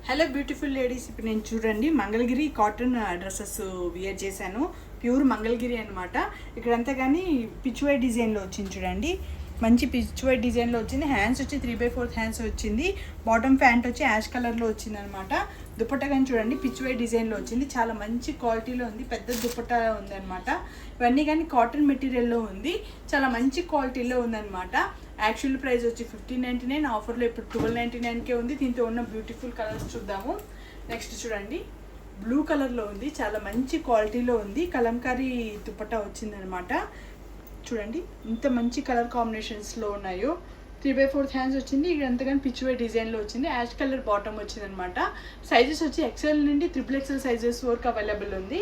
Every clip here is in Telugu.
హలో బ్యూటిఫుల్ లేడీస్, ఇప్పుడు నేను చూడండి మంగళగిరి కాటన్ డ్రెస్సెస్ వియర్ చేశాను. ప్యూర్ మంగళగిరి అనమాట. ఇక్కడంతా కానీ పిచ్వై డిజైన్లో వచ్చింది చూడండి. మంచి పిచ్వై డిజైన్లో వచ్చింది. హ్యాండ్స్ వచ్చి 3/4 హ్యాండ్స్ వచ్చింది. బాటమ్ ప్యాంట్ వచ్చి యాష్ కలర్లో వచ్చింది అనమాట. దుపట్టా కానీ చూడండి పిచ్వై డిజైన్లో వచ్చింది. చాలా మంచి క్వాలిటీలో ఉంది. పెద్ద దుపట్టా ఉంది అనమాట. ఇవన్నీ కానీ కాటన్ మెటీరియల్లో ఉంది. చాలా మంచి క్వాలిటీలో ఉందన్నమాట. యాక్చువల్ ప్రైస్ వచ్చి 1599, ఆఫర్లో ఇప్పుడు 1299కే ఉంది. దీంతో ఉన్న బ్యూటిఫుల్ కలర్స్ చూద్దాము. నెక్స్ట్ చూడండి, బ్లూ కలర్లో ఉంది. చాలా మంచి క్వాలిటీలో ఉంది. కలంకారీ దుపట్టా వచ్చిందనమాట. చూడండి ఇంత మంచి కలర్ కాంబినేషన్స్లో ఉన్నాయో. 3/4 హ్యాండ్స్ వచ్చింది. ఇక్కడ ఎంతగానో పిచ్వై డిజైన్లో వచ్చింది. యాష్ కలర్ బాటమ్ వచ్చింది అనమాట. సైజెస్ వచ్చి XL నుండి XXL సైజెస్ వరకు అవైలబుల్ ఉంది.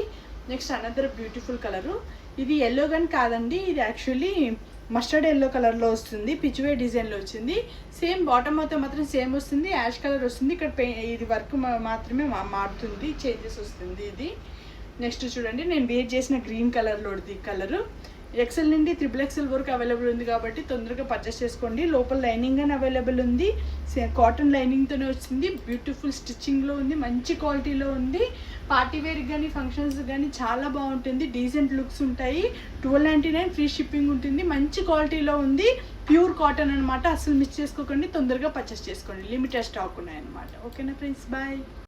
Next another beautiful colour. ఇది ఎల్లో కానీ కాదండి, ఇది యాక్చువల్లీ మస్టర్డ్ ఎల్లో కలర్లో వస్తుంది. పిచ్వై డిజైన్లో వచ్చింది. సేమ్ బాటమ్ అయితే మాత్రం సేమ్ వస్తుంది. యాష్ కలర్ వస్తుంది. ఇక్కడ ఇది వర్క్ మాత్రమే మారుతుంది, చేంజెస్ వస్తుంది ఇది. నెక్స్ట్ చూడండి, నేను వేర్ చేసిన గ్రీన్ కలర్లోది కలరు. XL నుండి XXL వరకు అవైలబుల్ ఉంది కాబట్టి తొందరగా పర్చేస్ చేసుకోండి. లోపల లైనింగ్ అని అవైలబుల్ ఉంది. కాటన్ లైనింగ్తోనే వచ్చింది. బ్యూటిఫుల్ స్టిచ్చింగ్లో ఉంది. మంచి క్వాలిటీలో ఉంది. పార్టీ వేర్కి కానీ ఫంక్షన్స్ కానీ చాలా బాగుంటుంది. డీసెంట్ లుక్స్ ఉంటాయి. 1299 ఫ్రీ షిప్పింగ్ ఉంటుంది. మంచి క్వాలిటీలో ఉంది. ప్యూర్ కాటన్ అనమాట. అసలు మిస్ చేసుకోకండి. తొందరగా పర్చేస్ చేసుకోండి. లిమిటెడ్ స్టాక్ ఉన్నాయన్నమాట. ఓకేనా ఫ్రెండ్స్, బాయ్.